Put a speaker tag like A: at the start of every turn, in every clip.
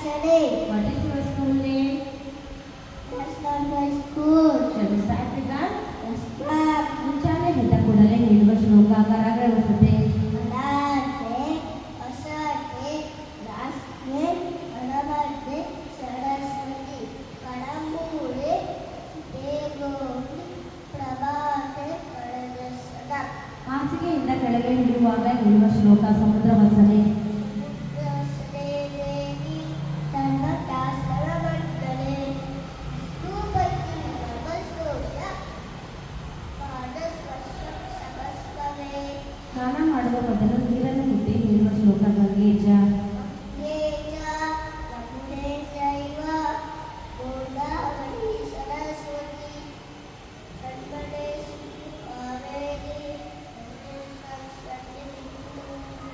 A: Actually,
B: What is your school name?
A: that's not my school.
B: Shall we start with that?
A: Stop.
B: ಮುಂಚಾನೆ ಹೆದ್ದ ಕೂಡಲೇ ಹೇಳುವ ಶ್ಲೋಕ ಕರಗಳೆ ವಸತೆ
A: Malate, Asate, Rasne, Anamate, Saraswati, Kadambule, Degopi, Prabhate, Paradasada.
B: ಹಾಸಿಗೆಯಿಂದ ಕೆಳಗೆ ಇಳಿಯುವಾಗ ಹೇಳುವ ಶ್ಲೋಕ ಸಮುದ್ರ ವಸನೆ
A: Devi, Tanmata, Saramandale, Stupati, Namaskoya, Padasvasam, Samaskave.
B: ಸ್ನಾನ ಮಾಡುವ ಮೊದಲು ನೀರನ್ನು ಮುಟ್ಟಿ ಹೇಳುವ ಶ್ಲೋಕ ಗಂಗೇಜ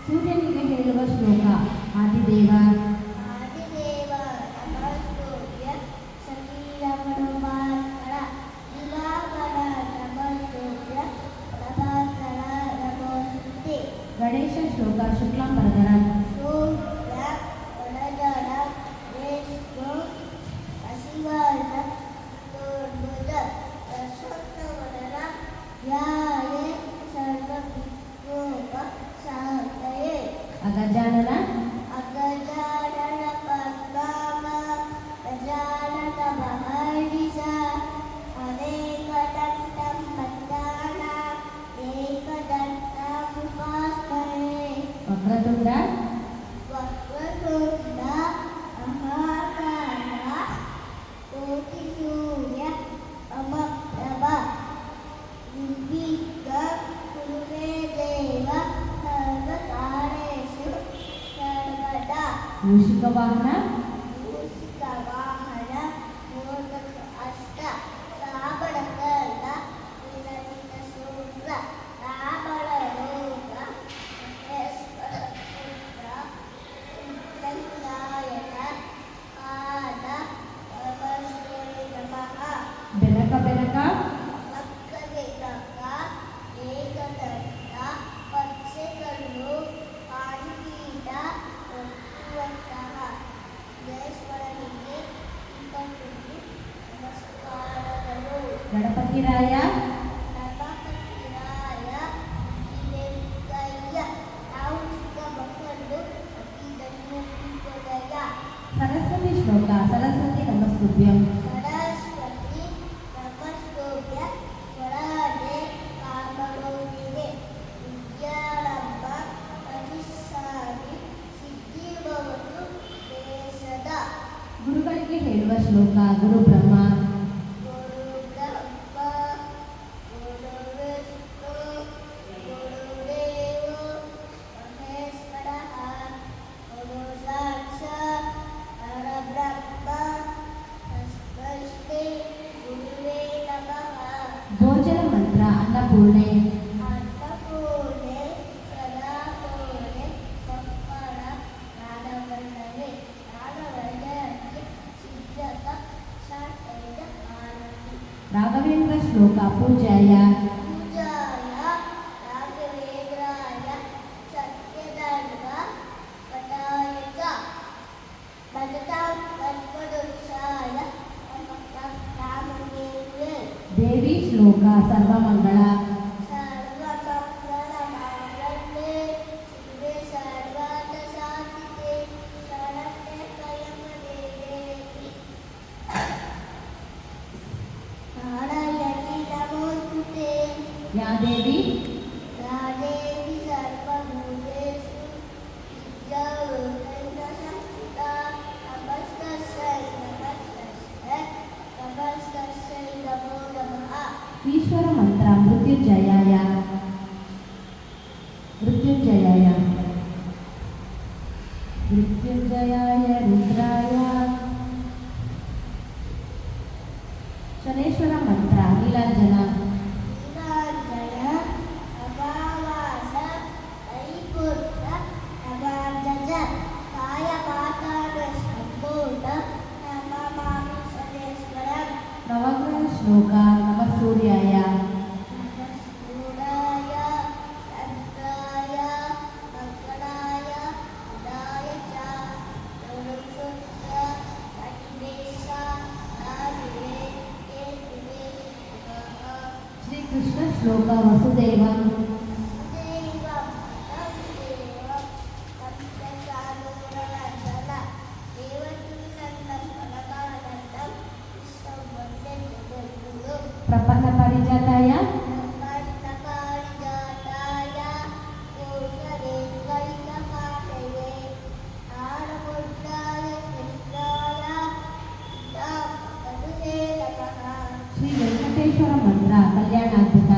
B: ಸೂರ್ಯನಿಗೆ ಹೇಳುವ ಶ್ಲೋಕ ಆದಿದೇವ ಗಣೇಶ ಶ್ಲೋಕ ಶುಕ್ಲಾಂಬರಧರ ಅಗಜಾನನ
A: ಅಗಜಾನನ ಪದ್ಮಾಮ ಗಜಾನನ ಮಹರ್ನಿಶ ಅನೇಕದಂತಂ ಮದ್ದಾನ ಏಕದಂತಂ ಉಪಾಸ್ಮಹೇ
B: ವಕ್ರತುಂಡ
A: ವಕ್ರತುಂಡ ಮಹಾಕಾಯ ಕೋಟಿಸೂರ್ಯ ಸಮಪ್ರಭ ನಿರ್ವಿಘ್ನಂ ಕುರು ಮೇ ದೇವ ಸರ್ವಕಾರ್ಯೇಷು ಸರ್ವದಾ.
B: ಮೂಷಿಕ ವಾಹನ
A: ಮೂಷಿಕ ವಾಹನ ಮೋದಕ ಅಷ್ಟ ಶ್ರಾವಣಕರ್ಣ ನಿಲನಿತ ಶೂದ್ರ ರಾವಣ ರೋಗ ಮಹೇಶ್ವರ ಪುತ್ರ ಉತ್ತಂಗಾಯನ ಪಾದ ನಮಸ್ತೆ ನಮಃ.
B: ಬೆನಕ ಬೆನಕ
A: ಮಕ್ಕಳಿಗ ಏಕದಂತ ಪಕ್ಷಿಗಳು ಪಾಣಿಕೀಟ ಒತ್ತುವಂತಹ ದೇಶ್ವರನಿಗೆ ಇಪ್ಪತ್ತೊಂದು ನಮಸ್ಕಾರಗಳು.
B: ಗಣಪತಿ ರಾಯ
A: ನಮಃಶಿವಾಯ ಇಲೆಂಕಯ್ಯ. ನಾವು ಚಿಕ್ಕ ಮಕ್ಕಳು ಇದನ್ನು ತಿಳ್ಕೊಳ್ಳಯ್ಯ.
B: ಸರಸ್ವತಿ ಶ್ಲೋಕ ಸರಸ್ವತಿ ನಮಸ್ತುಭ್ಯಂ
A: ಸರಸ್ವತಿ ನಮಸ್ತುಭ್ಯ ವರದೆ ಕಾಮರೂಪಿಣೆ ವಿದ್ಯಾರಂಭ ಪ್ರತಿಷ್ಠಾನಿ ಸಿದ್ಧಿಭವತು ದೇಶದ.
B: ಗುರುಗಳಿಗೆ ಹೇಳುವ ಶ್ಲೋಕ ಗುರು ಬ್ರಹ್ಮ
A: ಗುರು ಬ್ರಹ್ಮ ಗುರು ವಿಷ್ಣು ಗುರುದೇವೋ ಮಹೇಶ್ವರಃ ಗುರು ಸಾಕ್ಷಾತ್ ಪರಬ್ರಹ್ಮ ತಸ್ಮೈ ಗುರುವೇ ನಮಃ.
B: ಭೋಜನ ಮಂತ್ರ ಅನ್ನಪೂರ್ಣೆ
A: ಅನ್ನಪೂರ್ಣೆ ಸದಾಪೂರ್ಣೆ ಸಂಪಣ ನಾಡವರ್ಣನೆ ನಾಡವರ್ಣನೆ ಸಿದ್ಧತ ಶಾಂತೈಕ ಆರತಿ.
B: ರಾಘವೇಂದ್ರ ಶ್ಲೋಕ ಪೂಜಾಯ
A: ಪೂಜಾಯ ರಾಘವೇಂದ್ರಾಯ ಸತ್ಯಧರ್ಮ ಪದಾಯ ಚ ಭಜತಾಂ ಪದ್ಮವೃಕ್ಷಾಯ ನಮಃ ರಾಮದೇವ್ಯೇ.
B: ದೇವಿ ಶ್ಲೋಕ ಸರ್ವಮಂಗಳ
A: ಸರ್ವಮಂಗಳಮಾಂಗಲ್ಯೆ ಶಿವೆ ಸರ್ವಾರ್ಥಸಾಧಿಕೆ ಶರಣ್ಯೆ ತ್ರ್ಯಂಬಕೆ ನಾರಾಯಣಿ ನಮೋಸ್ತುತೆ.
B: ಯಾ ದೇವಿ
A: ಯಾ ದೇವಿ ಸರ್ವಭೂತೇಷು ವಿದ್ಯಾರೂಪೇಣ ಸಂಸ್ಥಿತಾ ನಮಸ್ತಸ್ಯೈ ನಮಸ್ತಸ್ಯೈ ನಮಸ್ತಸ್ಯೈ ನಮೋ ನಮಃ.
B: ಈಶ್ವರ ಮಂತ್ರ ಮೃತ್ಯುಂಜಯಾಯ ಮೃತ್ಯುಂಜಯಾಯ ಮೃತ್ಯುಂಜಯಾಯ ರುದ್ರಾಯ. ಶನೇಶ್ವರ ಮಂತ್ರ ನೀಲಾಂಜನ
A: ನೀಲಾಂಜನ ಅಮಾವಾಸ ಐಪುತ್ರ ನವಾರ್ಜಜ ಕಾಯ ಮಾತಾಡ ಸಂಪೂರ್ಣ ನಮಾಮಿ ಶನೇಶ್ವರಂ.
B: ನವಗ್ರಹ ಶ್ಲೋಕ ನಮ ಸೂರ್ಯಾಯ
A: ನಮಸ್ಕೂರಾಯ ಚಂದ್ರಾಯ ಮಂಗಳಾಯ ಉದಯ ಚ
B: ಕೃಷ್ಣ ಶ್ಲೋಕ ವಸುದೇವ ಪ್ರಪನ್ನ ಪರಿಜಾತಾಯ ಶ್ರೀ ವೆಂಕಟೇಶ್ವರ ಮಂತ್ರ ಕಲ್ಯಾಣಾದ್ಭುತ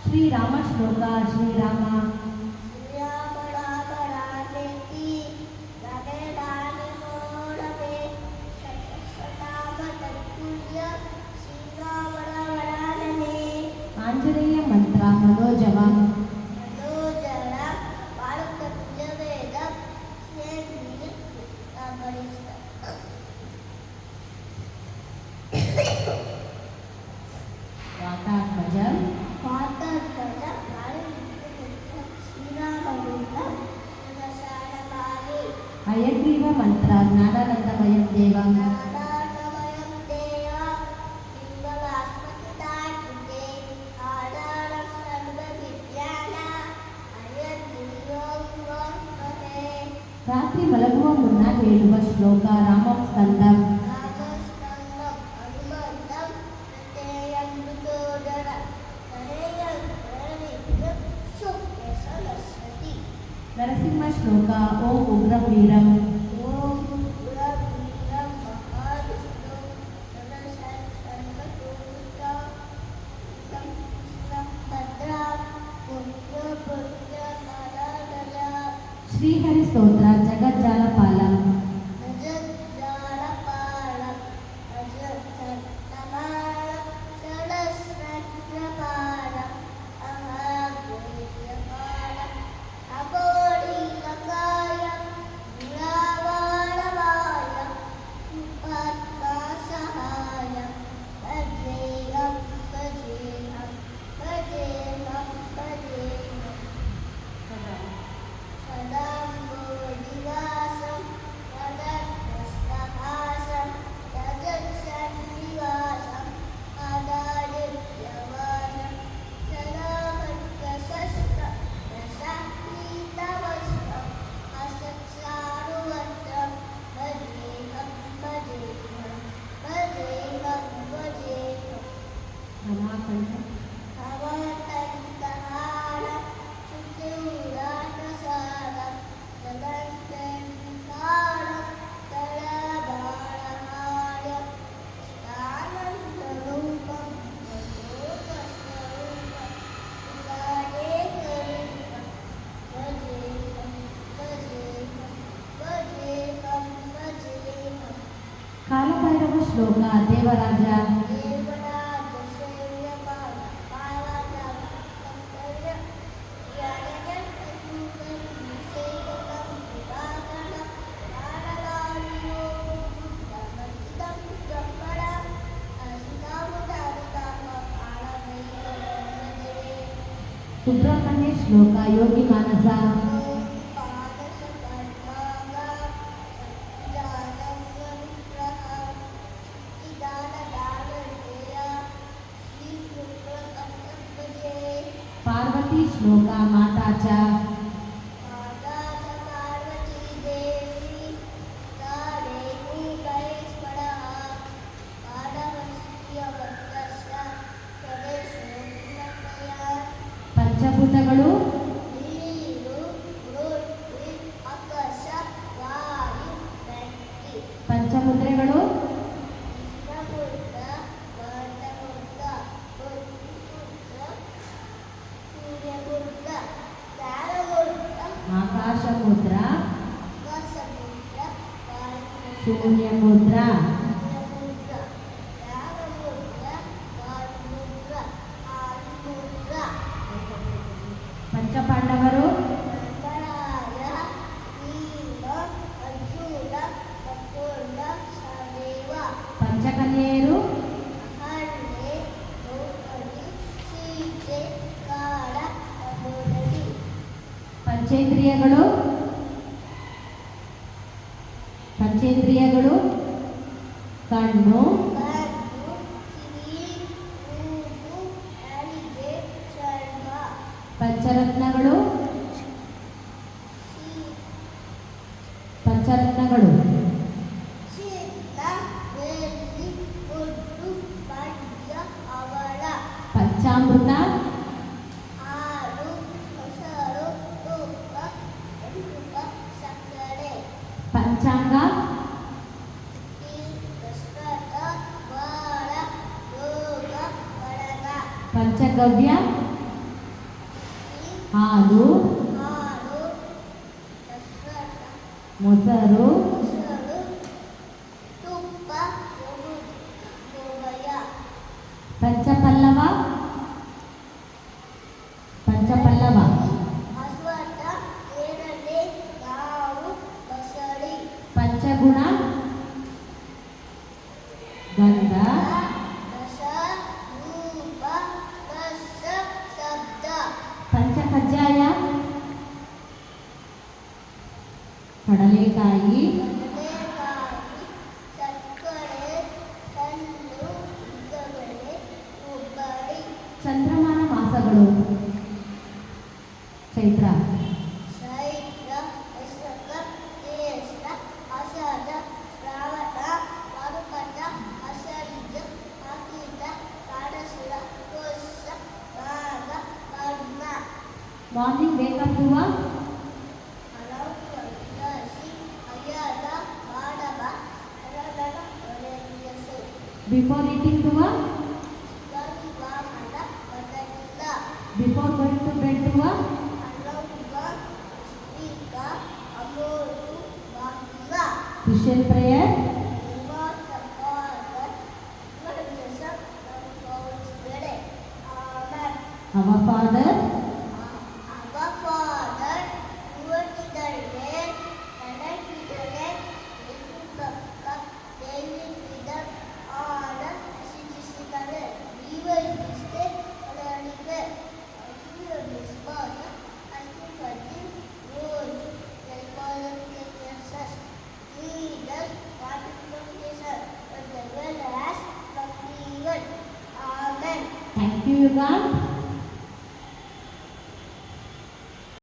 B: ಶ್ರೀರಾಮ ಶ್ಲೋಕ ಶ್ರೀರಾಮ ಆಂಜನೇಯ ಮಂತ್ರ ಮನೋಜವ ವಾತಾತ್ಮಜ ಹಯಗ್ರೀವ ಮಂತ್ರ ಜ್ಞಾನಾನಂದಮಯಂ ದೇವಂ ರಾತ್ರಿ ಮಲಗುವ ಮುನ್ನ ಹೇಳುವ ಶ್ಲೋಕ ರಾಮಂ ಸ್ಕಂದಂ ನರಸಿಂಹ ಶ್ಲೋಕ ಓಂ ಉಗ್ರಂ ವೀರಂ ಶ್ರೀಹರಿ ಸ್ತೋತ್ರ ಜಗಜ್ಜಾಲಪಾಲ ಕಾಲಭೈರವ ಶ್ಲೋಕ ದೇವರಾಜ ಸುಬ್ರಹ್ಮಣ್ಯ ಶ್ಲೋಕ ಯೋಗಿ ಮಾನಸ ಪಾರ್ವತಿ ಶ್ಲೋಕ ಮಾತಾಚ ಪಂಚಭೂತಗಳು ಪಂಚಮುದ್ರೆಗಳು ಆಕಾಶ ಮುದ್ರ ಶೂನ್ಯ ಮುದ್ರ ಪಂಚಪಾಂಡವರು ಪಂಚಕನ್ಯೆಯರು ಪಂಚೇಂದ್ರಿಯಗಳು ಪಂಚೇಂದ್ರಿಯಗಳು ಕಣ್ಣು,
A: ಕಣ್ಣು, ಕಿವಿ, ಮೂಗು, ನಾಲಿಗೆ, ಚರ್ಮ.
B: ಪಂಚರತ್ನಗಳು
A: ಶಿ-
B: ಪಂಚರತ್ನಗಳು
A: ಚಿನ್ನ, ಬೆಳ್ಳಿ, ಮುತ್ತು, ಮಣ್ಯ, ಹವಳ.
B: ಪಂಚಾಮೃತ
A: ಹಾಲು, ಮೊಸರು, ತುಪ್ಪ, ತುಪ್ಪ, ಸಕ್ಕರೆ.
B: ಪಂಚಾಂಗ
A: ಈ ದಶರಥ, ವಾರ, ಯೋಗ, ವರಗ.
B: ಪಂಚಗವ್ಯ
A: ಈ
B: ಹಾಲು,
A: ಹಾಲು, ದಶರಥ,
B: ಮೊಸರು,
A: ಮೊಸರು, ತುಪ್ಪ, ಯೋಗಯ.
B: ಪಂಚಪಲ್ಲವ ಪಂಚಪಲ್ಲವ
A: ಅಶ್ವತ್ಥ, ನೇರಳೆ, ಹಾವು, ಬಸಳಿ.
B: ಪಂಚಗುಣ ಗಂಧ,
A: ರಸ, ರೂಪ, ರಸ, ಶಬ್ದ.
B: ಪಂಚಕಜ್ಜಾಯ ಕಡಲೆಕಾಯಿ,
A: ಕಡಲೆಕಾಯಿ, ಸಕ್ಕರೆ, ಕಲ್ಲು, ಗಗನೆ, ಕೊಬ್ಬರಿ.
B: ಚಂದ್ರಮಾನ ಮಾಸಗಳು ಚೈತ್ರ,
A: ಚೈತ್ರ, ವೈಶಾಖ, ಜ್ಯೇಷ್ಠ, ಆಷಾಢ, ಶ್ರಾವಣ, ಮಾರುಕಟ್ಟ, ಆಷಾಢ, ಕಾರ್ತಿಕ, ಕಾಡಶಿರ, ಪುಷ್ಯ, ಮಾಘ, ಕರ್ಣ.
B: ಮಾರ್ನಿಂಗ್ ವೇಕಪ್ ಯುವ
A: ಹಲವು ಕೈಲಾಸಿ, ಅಯ್ಯದ, ಮಾಡವ, ಹರಡನ, ಒಡೆಯಸು.
B: ಬಿಫೋರ್ ಈಟಿಂಗ್ ಯುವ
A: ವಿವಾಹದ ಬದಲಿಲ್ಲ.
B: ಬಿಫೋರ್ ಗೋಯಿಂಗ್ ಟು ಬೆಡ್ ಯುವ
A: ಹಲವುಗ, ಸ್ಪೀಕ, ಅಮೋರು, ಬಾಗಿಲ.
B: Christian prayer
A: Amen.
B: our Father